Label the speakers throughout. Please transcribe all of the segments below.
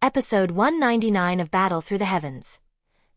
Speaker 1: Episode 199 of Battle Through the Heavens.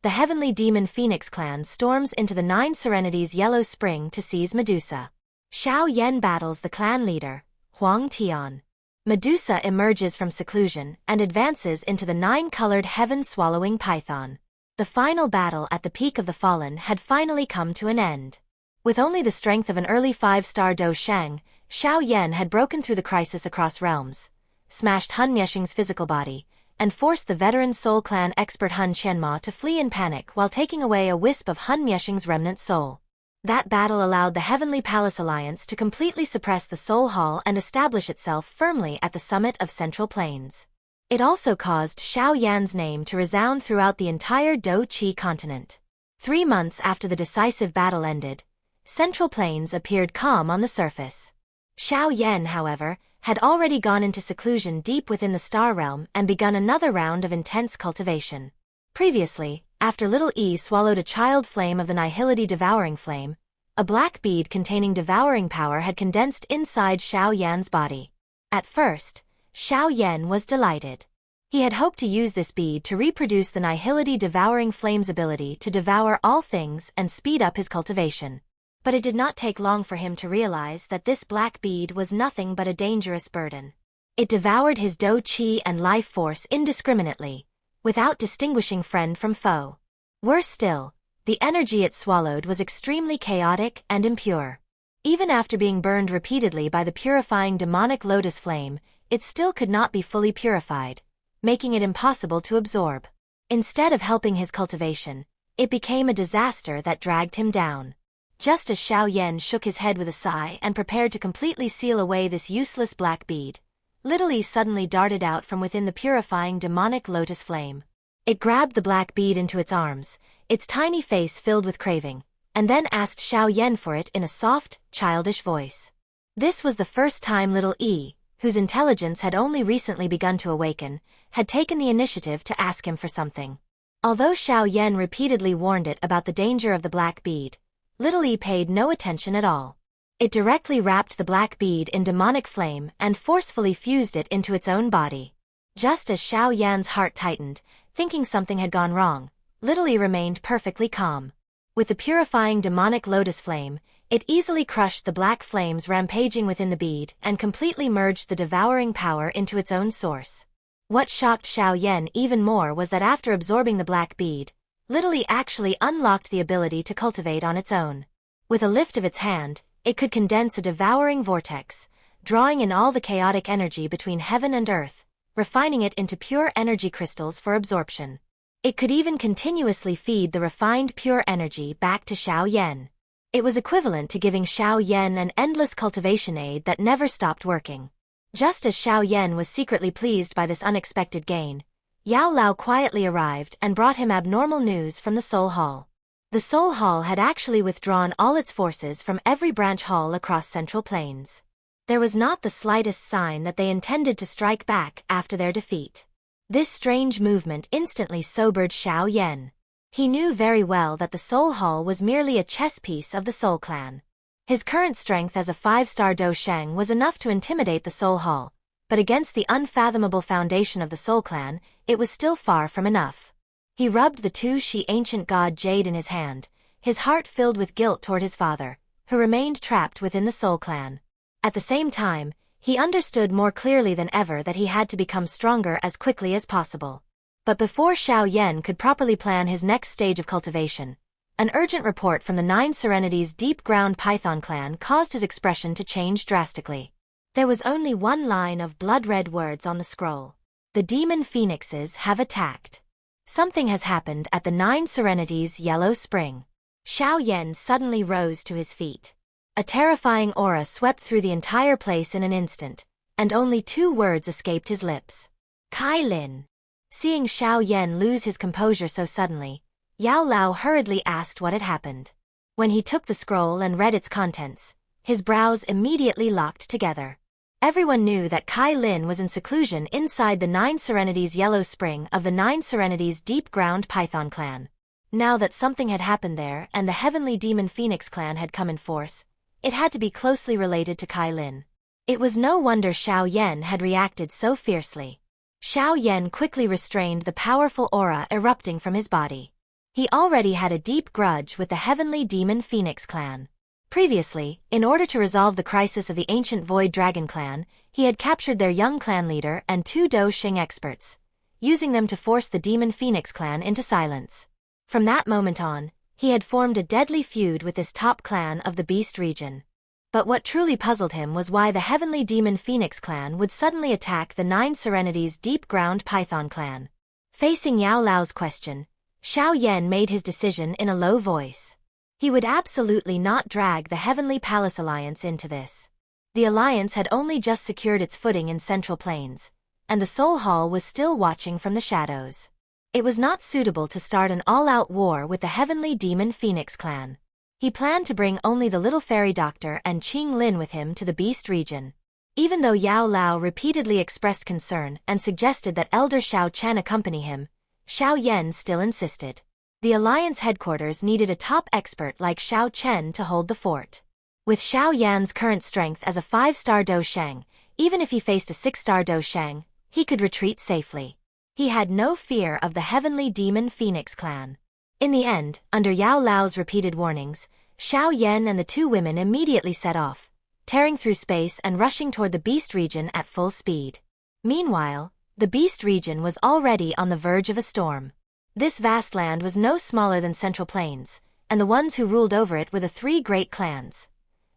Speaker 1: The heavenly demon Phoenix clan storms into the Nine Serenities Yellow Spring to seize Medusa. Xiao Yan battles the clan leader, Huang Tian. Medusa emerges from seclusion and advances into the nine-colored heaven-swallowing python. The final battle at the peak of the fallen had finally come to an end. With only the strength of an early Five-Star Dou Sheng, Xiao Yan had broken through the crisis across realms, smashed Hun Miesheng's physical body, and forced the veteran Soul Clan expert Hun Qianmo to flee in panic while taking away a wisp of Hun Miesheng's remnant soul. That battle allowed the Heavenly Palace Alliance to completely suppress the Soul Hall and establish itself firmly at the summit of Central Plains. It also caused Xiao Yan's name to resound throughout the entire Dou Qi Continent. 3 months after the decisive battle ended, Central Plains appeared calm on the surface. Xiao Yan, however, had already gone into seclusion deep within the star realm and begun another round of intense cultivation. Previously, after Little E swallowed a child flame of the Nihility Devouring Flame, a black bead containing devouring power had condensed inside Xiao Yan's body. At first, Xiao Yan was delighted. He had hoped to use this bead to reproduce the Nihility Devouring Flame's ability to devour all things and speed up his cultivation. But it did not take long for him to realize that this black bead was nothing but a dangerous burden. It devoured his Dou Qi and life force indiscriminately, without distinguishing friend from foe. Worse still, the energy it swallowed was extremely chaotic and impure. Even after being burned repeatedly by the purifying demonic lotus flame, it still could not be fully purified, making it impossible to absorb. Instead of helping his cultivation, it became a disaster that dragged him down. Just as Xiao Yan shook his head with a sigh and prepared to completely seal away this useless black bead, Little E suddenly darted out from within the purifying demonic lotus flame. It grabbed the black bead into its arms, its tiny face filled with craving, and then asked Xiao Yan for it in a soft, childish voice. This was the first time Little E, whose intelligence had only recently begun to awaken, had taken the initiative to ask him for something. Although Xiao Yan repeatedly warned it about the danger of the black bead, Little E paid no attention at all. It directly wrapped the black bead in demonic flame and forcefully fused it into its own body. Just as Xiao Yan's heart tightened, thinking something had gone wrong, Little E remained perfectly calm. With the purifying demonic lotus flame, it easily crushed the black flames rampaging within the bead and completely merged the devouring power into its own source. What shocked Xiao Yan even more was that after absorbing the black bead, Little E actually unlocked the ability to cultivate on its own. With a lift of its hand, it could condense a devouring vortex, drawing in all the chaotic energy between heaven and earth, refining it into pure energy crystals for absorption. It could even continuously feed the refined pure energy back to Xiao Yan. It was equivalent to giving Xiao Yan an endless cultivation aid that never stopped working. Just as Xiao Yan was secretly pleased by this unexpected gain, Yao Lao quietly arrived and brought him abnormal news from the Soul Hall. The Soul Hall had actually withdrawn all its forces from every branch hall across Central Plains. There was not the slightest sign that they intended to strike back after their defeat. This strange movement instantly sobered Xiao Yan. He knew very well that the Soul Hall was merely a chess piece of the Soul Clan. His current strength as a 5-star Dou Sheng was enough to intimidate the Soul Hall, but against the unfathomable foundation of the Soul Clan, it was still far from enough. He rubbed the 2Shi ancient god jade in his hand, his heart filled with guilt toward his father, who remained trapped within the Soul Clan. At the same time, he understood more clearly than ever that he had to become stronger as quickly as possible. But before Xiao Yan could properly plan his next stage of cultivation, an urgent report from the Nine Serenities Deep Ground Python clan caused his expression to change drastically. There was only one line of blood-red words on the scroll. The demon phoenixes have attacked. Something has happened at the Nine Serenities Yellow Spring. Xiao Yan suddenly rose to his feet. A terrifying aura swept through the entire place in an instant, and only 2 words escaped his lips. Kai Lin. Seeing Xiao Yan lose his composure so suddenly, Yao Lao hurriedly asked what had happened. When he took the scroll and read its contents, his brows immediately locked together. Everyone knew that Kai Lin was in seclusion inside the Nine Serenities Yellow Spring of the Nine Serenities Deep Ground Python clan. Now that something had happened there and the Heavenly Demon Phoenix clan had come in force, it had to be closely related to Kai Lin. It was no wonder Xiao Yan had reacted so fiercely. Xiao Yan quickly restrained the powerful aura erupting from his body. He already had a deep grudge with the heavenly demon Phoenix clan. Previously, in order to resolve the crisis of the ancient Void Dragon clan, he had captured their young clan leader and 2 Dou Sheng experts, using them to force the demon Phoenix clan into silence. From that moment on, he had formed a deadly feud with this top clan of the Beast region. But what truly puzzled him was why the heavenly demon Phoenix clan would suddenly attack the Nine Serenities Deep Ground Python clan. Facing Yao Lao's question, Xiao Yan made his decision in a low voice. He would absolutely not drag the Heavenly Palace Alliance into this. The alliance had only just secured its footing in Central Plains, and the Soul Hall was still watching from the shadows. It was not suitable to start an all-out war with the heavenly demon Phoenix clan. He planned to bring only the little fairy doctor and Qing Lin with him to the Beast region. Even though Yao Lao repeatedly expressed concern and suggested that Elder Xiao Chen accompany him, Xiao Yan still insisted. The alliance headquarters needed a top expert like Xiao Chen to hold the fort. With Xiao Yan's current strength as a 5-star Dou Sheng, even if he faced a 6-star Dou Sheng, he could retreat safely. He had no fear of the heavenly demon Phoenix clan. In the end, under Yao Lao's repeated warnings, Xiao Yan and the 2 women immediately set off, tearing through space and rushing toward the Beast region at full speed. Meanwhile, the Beast region was already on the verge of a storm. This vast land was no smaller than Central Plains, and the ones who ruled over it were the 3 great clans: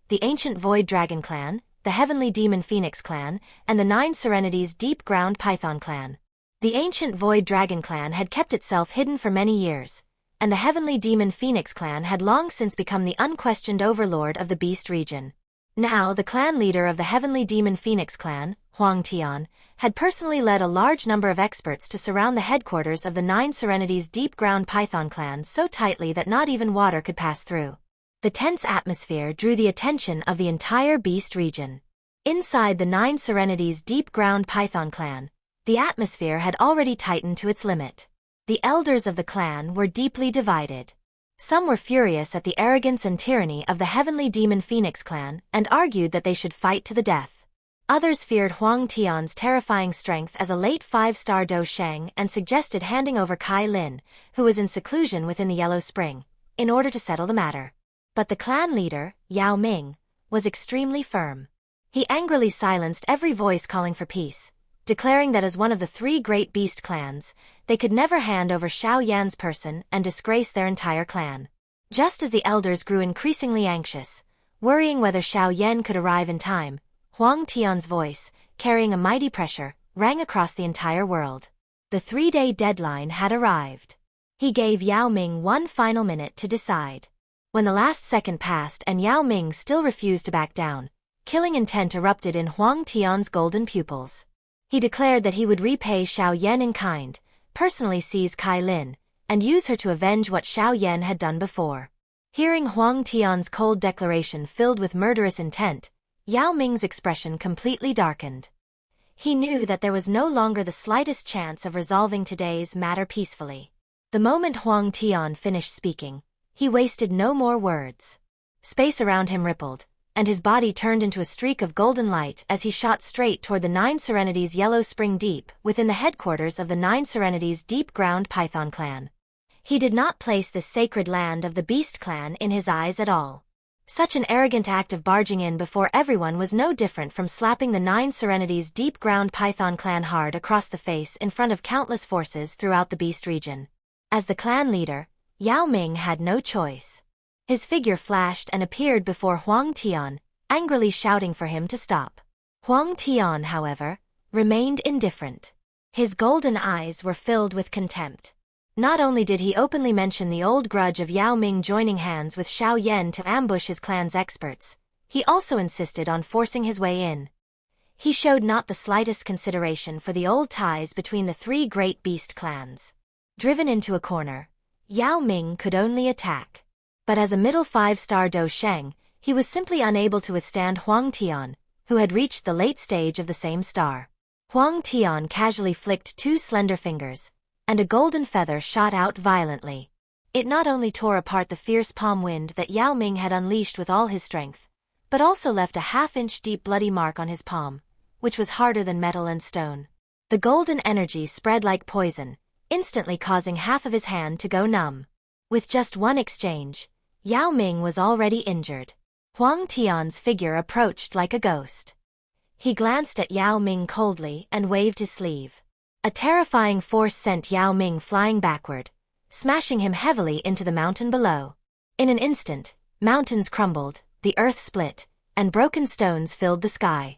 Speaker 1: the ancient Void Dragon clan, the heavenly demon Phoenix clan, and the Nine Serenities Deep Ground Python clan. The ancient Void Dragon clan had kept itself hidden for many years, and the heavenly demon Phoenix clan had long since become the unquestioned overlord of the Beast region. Now the clan leader of the heavenly demon Phoenix clan, Huang Tian, had personally led a large number of experts to surround the headquarters of the Nine Serenities Deep Ground Python clan so tightly that not even water could pass through. The tense atmosphere drew the attention of the entire Beast region. Inside the Nine Serenities Deep Ground Python clan, the atmosphere had already tightened to its limit. The elders of the clan were deeply divided. Some were furious at the arrogance and tyranny of the heavenly demon Phoenix clan and argued that they should fight to the death. Others feared Huang Tian's terrifying strength as a late 5-star Dou Sheng and suggested handing over Kai Lin, who was in seclusion within the Yellow Spring, in order to settle the matter. But the clan leader, Yao Ming, was extremely firm. He angrily silenced every voice calling for peace, declaring that as one of the 3 great beast clans, they could never hand over Xiao Yan's person and disgrace their entire clan. Just as the elders grew increasingly anxious, worrying whether Xiao Yan could arrive in time, Huang Tian's voice, carrying a mighty pressure, rang across the entire world. The 3-day deadline had arrived. He gave Yao Ming one final minute to decide. When the last second passed and Yao Ming still refused to back down, killing intent erupted in Huang Tian's golden pupils. He declared that he would repay Xiao Yan in kind, personally seize Kai Lin, and use her to avenge what Xiao Yan had done before. Hearing Huang Tian's cold declaration filled with murderous intent, Yao Ming's expression completely darkened. He knew that there was no longer the slightest chance of resolving today's matter peacefully. The moment Huang Tian finished speaking, he wasted no more words. Space around him rippled, and his body turned into a streak of golden light as he shot straight toward the Nine Serenities Yellow Spring deep within the headquarters of the Nine Serenities Deep Ground Python clan. He did not place this sacred land of the Beast clan in his eyes at all. Such an arrogant act of barging in before everyone was no different from slapping the Nine Serenities Deep Ground Python clan hard across the face in front of countless forces throughout the Beast region. As the clan leader, Yao Ming had no choice. His figure flashed and appeared before Huang Tian, angrily shouting for him to stop. Huang Tian, however, remained indifferent. His golden eyes were filled with contempt. Not only did he openly mention the old grudge of Yao Ming joining hands with Xiao Yan to ambush his clan's experts, he also insisted on forcing his way in. He showed not the slightest consideration for the old ties between the 3 great beast clans. Driven into a corner, Yao Ming could only attack. But as a middle 5-star Dou Sheng, he was simply unable to withstand Huang Tian, who had reached the late stage of the same star. Huang Tian casually flicked 2 slender fingers, and a golden feather shot out violently. It not only tore apart the fierce palm wind that Yao Ming had unleashed with all his strength, but also left a half-inch deep bloody mark on his palm, which was harder than metal and stone. The golden energy spread like poison, instantly causing half of his hand to go numb. With just one exchange, Yao Ming was already injured. Huang Tian's figure approached like a ghost. He glanced at Yao Ming coldly and waved his sleeve. A terrifying force sent Yao Ming flying backward, smashing him heavily into the mountain below. In an instant, mountains crumbled, the earth split, and broken stones filled the sky.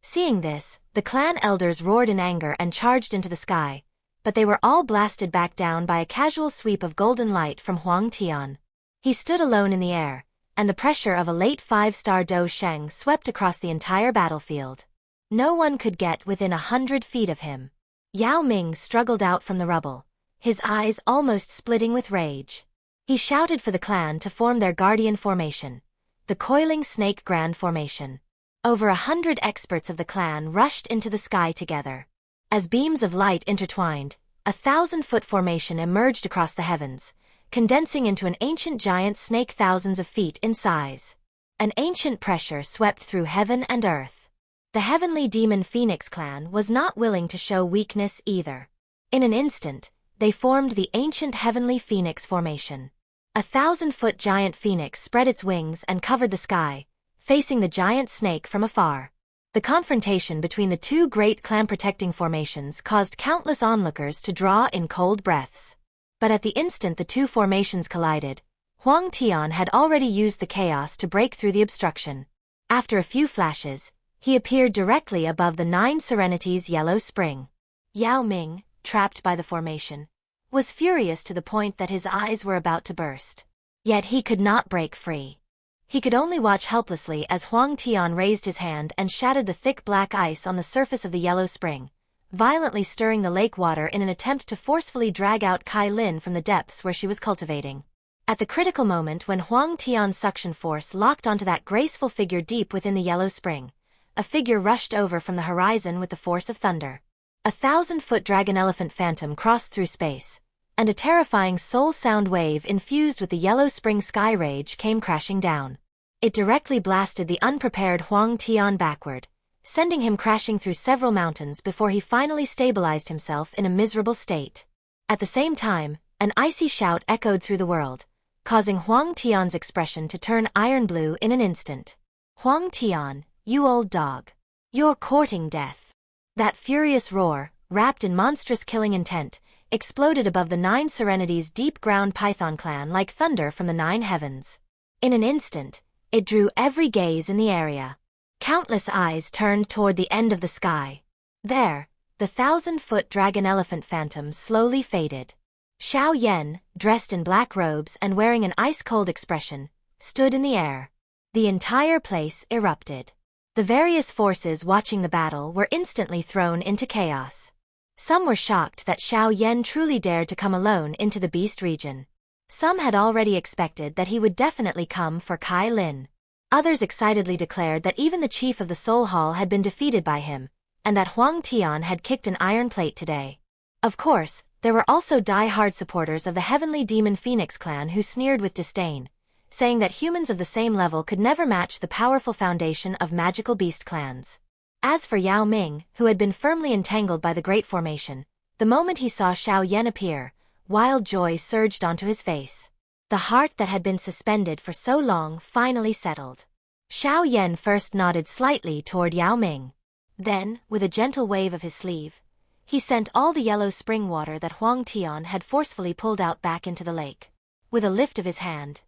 Speaker 1: Seeing this, the clan elders roared in anger and charged into the sky, but they were all blasted back down by a casual sweep of golden light from Huang Tian. He stood alone in the air, and the pressure of a late Five-Star Dou Sheng swept across the entire battlefield. No one could get within 100 feet of him. Yao Ming struggled out from the rubble, his eyes almost splitting with rage. He shouted for the clan to form their guardian formation, the Coiling Snake Grand Formation. Over 100 experts of the clan rushed into the sky together. As beams of light intertwined, a 1,000-foot formation emerged across the heavens, condensing into an ancient giant snake thousands of feet in size. An ancient pressure swept through heaven and earth. The heavenly demon Phoenix clan was not willing to show weakness either. In an instant, they formed the ancient heavenly phoenix formation. A 1,000-foot giant phoenix spread its wings and covered the sky, facing the giant snake from afar. The confrontation between the two great clan-protecting formations caused countless onlookers to draw in cold breaths. But at the instant the two formations collided, Huang Tian had already used the chaos to break through the obstruction. After a few flashes, he appeared directly above the Nine Serenities Yellow Spring. Yao Ming, trapped by the formation, was furious to the point that his eyes were about to burst. Yet he could not break free. He could only watch helplessly as Huang Tian raised his hand and shattered the thick black ice on the surface of the Yellow Spring, violently stirring the lake water in an attempt to forcefully drag out Kai Lin from the depths where she was cultivating. At the critical moment when Huang Tian's suction force locked onto that graceful figure deep within the Yellow Spring, a figure rushed over from the horizon with the force of thunder. A 1,000-foot dragon elephant phantom crossed through space, and a terrifying soul sound wave infused with the Yellow Spring sky rage came crashing down. It directly blasted the unprepared Huang Tian backward, sending him crashing through several mountains before he finally stabilized himself in a miserable state. At the same time, an icy shout echoed through the world, causing Huang Tian's expression to turn iron blue in an instant. "Huang Tian, you old dog. You're courting death." That furious roar, wrapped in monstrous killing intent, exploded above the Nine Serenities deep-ground python clan like thunder from the nine heavens. In an instant, it drew every gaze in the area. Countless eyes turned toward the end of the sky. There, the 1,000-foot dragon elephant phantom slowly faded. Xiao Yan, dressed in black robes and wearing an ice-cold expression, stood in the air. The entire place erupted. The various forces watching the battle were instantly thrown into chaos. Some were shocked that Xiao Yan truly dared to come alone into the beast region. Some had already expected that he would definitely come for Kai Lin. Others excitedly declared that even the chief of the Soul Hall had been defeated by him, and that Huang Tian had kicked an iron plate today. Of course, there were also die-hard supporters of the heavenly demon Phoenix clan who sneered with disdain, saying that humans of the same level could never match the powerful foundation of magical beast clans. As for Yao Ming, who had been firmly entangled by the Great Formation, the moment he saw Xiao Yan appear, wild joy surged onto his face. The heart that had been suspended for so long finally settled. Xiao Yan first nodded slightly toward Yao Ming. Then, with a gentle wave of his sleeve, he sent all the yellow spring water that Huang Tian had forcefully pulled out back into the lake. With a lift of his hand,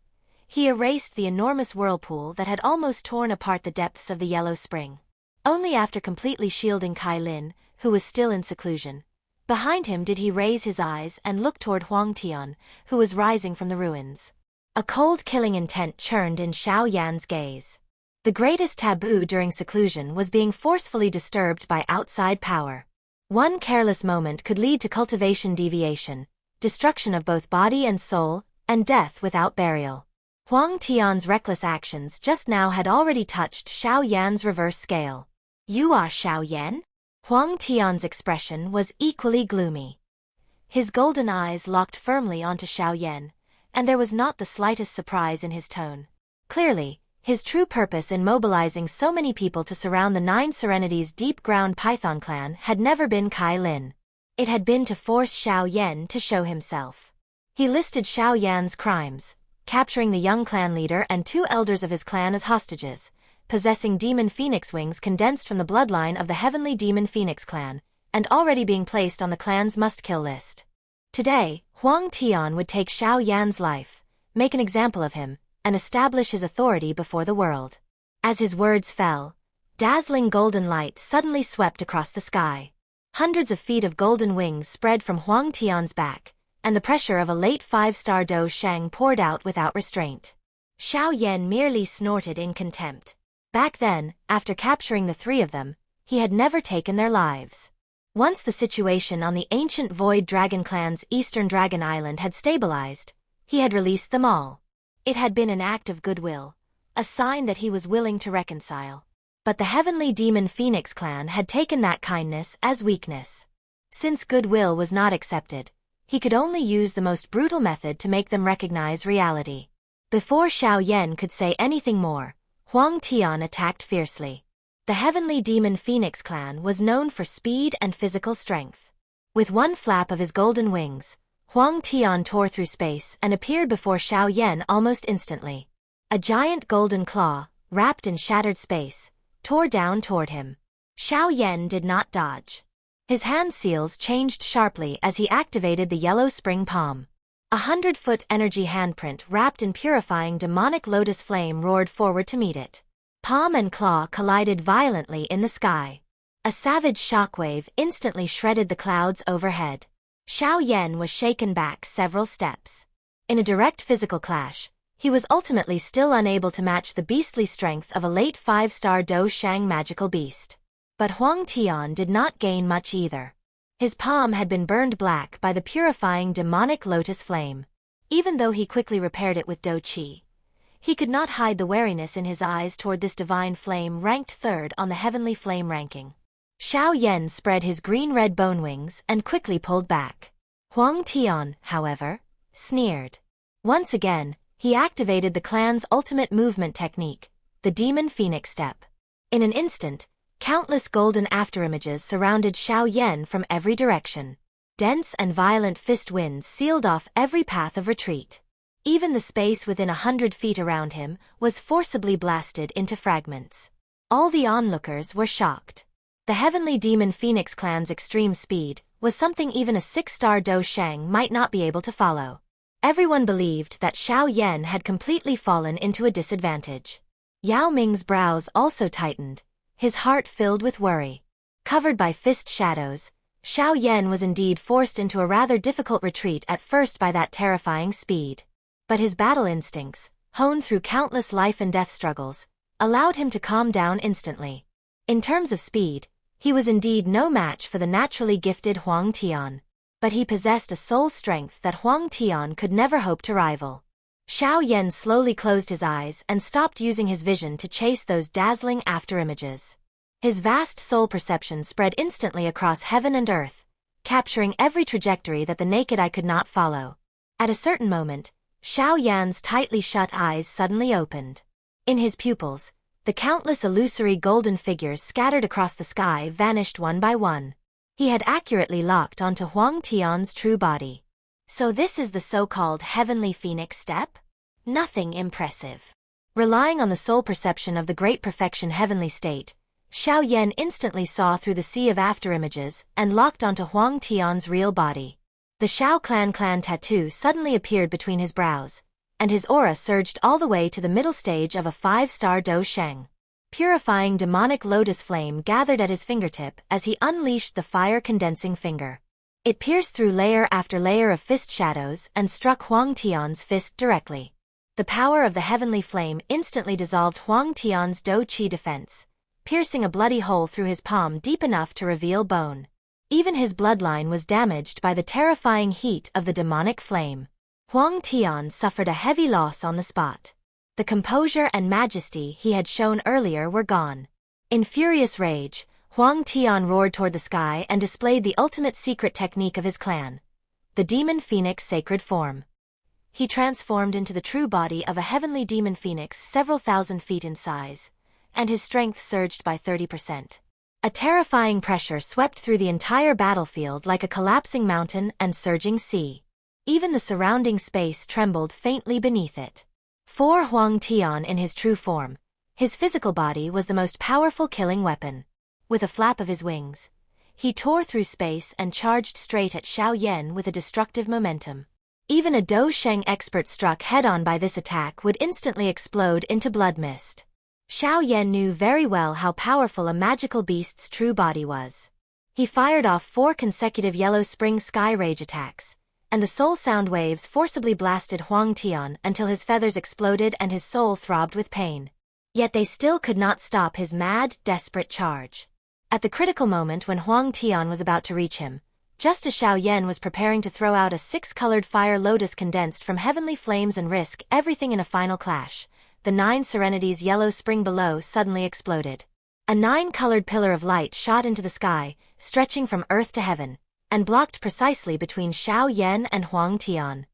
Speaker 1: he erased the enormous whirlpool that had almost torn apart the depths of the Yellow Spring. Only after completely shielding Kai Lin, who was still in seclusion, behind him did he raise his eyes and look toward Huang Tian, who was rising from the ruins. A cold killing intent churned in Xiao Yan's gaze. The greatest taboo during seclusion was being forcefully disturbed by outside power. One careless moment could lead to cultivation deviation, destruction of both body and soul, and death without burial. Huang Tian's reckless actions just now had already touched Xiao Yan's reverse scale. "You are Xiao Yan?" Huang Tian's expression was equally gloomy. His golden eyes locked firmly onto Xiao Yan, and there was not the slightest surprise in his tone. Clearly, His true purpose in mobilizing so many people to surround the Nine Serenities deep-ground Python clan had never been Kai Lin. It had been to force Xiao Yan to show himself. He listed Xiao Yan's crimes, capturing the young clan leader and 2 elders of his clan as hostages, possessing demon phoenix wings condensed from the bloodline of the heavenly demon phoenix clan, and already being placed on the clan's must-kill list. Today, Huang Tian would take Xiao Yan's life, make an example of him, and establish his authority before the world. As his words fell, dazzling golden light suddenly swept across the sky. Hundreds of feet of golden wings spread from Huang Tian's back, and the pressure of a late 5-star Dou Sheng poured out without restraint. Xiao Yan merely snorted in contempt. Back then, after capturing the 3 of them, he had never taken their lives. Once the situation on the ancient Void Dragon clan's eastern Dragon Island had stabilized, he had released them all. It had been an act of goodwill, a sign that he was willing to reconcile. But the heavenly demon Phoenix clan had taken that kindness as weakness. Since goodwill was not accepted, he could only use the most brutal method to make them recognize reality. Before Xiao Yan could say anything more, Huang Tian attacked fiercely. The heavenly demon Phoenix clan was known for speed and physical strength. With one flap of his golden wings, Huang Tian tore through space and appeared before Xiao Yan almost instantly. A giant golden claw, wrapped in shattered space, tore down toward him. Xiao Yan did not dodge. His hand seals changed sharply as he activated the Yellow Spring palm. 100-foot energy handprint wrapped in purifying demonic lotus flame roared forward to meet it. Palm and claw collided violently in the sky. A savage shockwave instantly shredded the clouds overhead. Xiao Yan was shaken back several steps. In a direct physical clash, he was ultimately still unable to match the beastly strength of a late 5-star Dou Sheng magical beast. But Huang Tian did not gain much either. His palm had been burned black by the purifying demonic lotus flame. Even though he quickly repaired it with Dou Qi, he could not hide the wariness in his eyes toward this divine flame ranked 3rd on the heavenly flame ranking. Xiao Yan spread his green-red bone wings and quickly pulled back. Huang Tian, however, sneered. Once again, he activated the clan's ultimate movement technique, the Demon Phoenix Step. In an instant, countless golden afterimages surrounded Xiao Yan from every direction. Dense and violent fist winds sealed off every path of retreat. Even the space within 100 feet around him was forcibly blasted into fragments. All the onlookers were shocked. The heavenly demon Phoenix clan's extreme speed was something even a 6-star Dou Sheng might not be able to follow. Everyone believed that Xiao Yan had completely fallen into a disadvantage. Yao Ming's brows also tightened, his heart filled with worry. Covered by fist shadows, Xiao Yan was indeed forced into a rather difficult retreat at first by that terrifying speed. But his battle instincts, honed through countless life and death struggles, allowed him to calm down instantly. In terms of speed, he was indeed no match for the naturally gifted Huang Tian. But he possessed a soul strength that Huang Tian could never hope to rival. Xiao Yan slowly closed his eyes and stopped using his vision to chase those dazzling afterimages. His vast soul perception spread instantly across heaven and earth, capturing every trajectory that the naked eye could not follow. At a certain moment, Xiao Yan's tightly shut eyes suddenly opened. In his pupils, the countless illusory golden figures scattered across the sky vanished one by one. He had accurately locked onto Huang Tian's true body. So this is the so-called heavenly phoenix step? Nothing impressive. Relying on the soul perception of the great perfection heavenly state, Xiao Yan instantly saw through the sea of afterimages and locked onto Huang Tian's real body. The Xiao clan tattoo suddenly appeared between his brows, and his aura surged all the way to the middle stage of a 5-star Dou Sheng. Purifying demonic lotus flame gathered at his fingertip as he unleashed the fire-condensing finger. It pierced through layer after layer of fist shadows and struck Huang Tian's fist directly. The power of the heavenly flame instantly dissolved Huang Tian's Dou Qi defense, piercing a bloody hole through his palm deep enough to reveal bone. Even his bloodline was damaged by the terrifying heat of the demonic flame. Huang Tian suffered a heavy loss on the spot. The composure and majesty he had shown earlier were gone. In furious rage, Huang Tian roared toward the sky and displayed the ultimate secret technique of his clan, the Demon Phoenix Sacred Form. he transformed into the true body of a heavenly demon phoenix several thousand feet in size, and his strength surged by 30%. A terrifying pressure swept through the entire battlefield like a collapsing mountain and surging sea. Even the surrounding space trembled faintly beneath it. For Huang Tian in his true form, his physical body was the most powerful killing weapon. With a flap of his wings, he tore through space and charged straight at Xiao Yan with a destructive momentum. Even a Dou Sheng expert struck head-on by this attack would instantly explode into blood mist. Xiao Yan knew very well how powerful a magical beast's true body was. He fired off 4 consecutive Yellow Spring Sky Rage attacks, and the soul sound waves forcibly blasted Huang Tian until his feathers exploded and his soul throbbed with pain. Yet they still could not stop his mad, desperate charge. At the critical moment when Huang Tian was about to reach him, just as Xiao Yan was preparing to throw out a 6-colored fire lotus condensed from heavenly flames and risk everything in a final clash, the Nine Serenities Yellow Spring below suddenly exploded. A 9-colored pillar of light shot into the sky, stretching from earth to heaven, and blocked precisely between Xiao Yan and Huang Tian.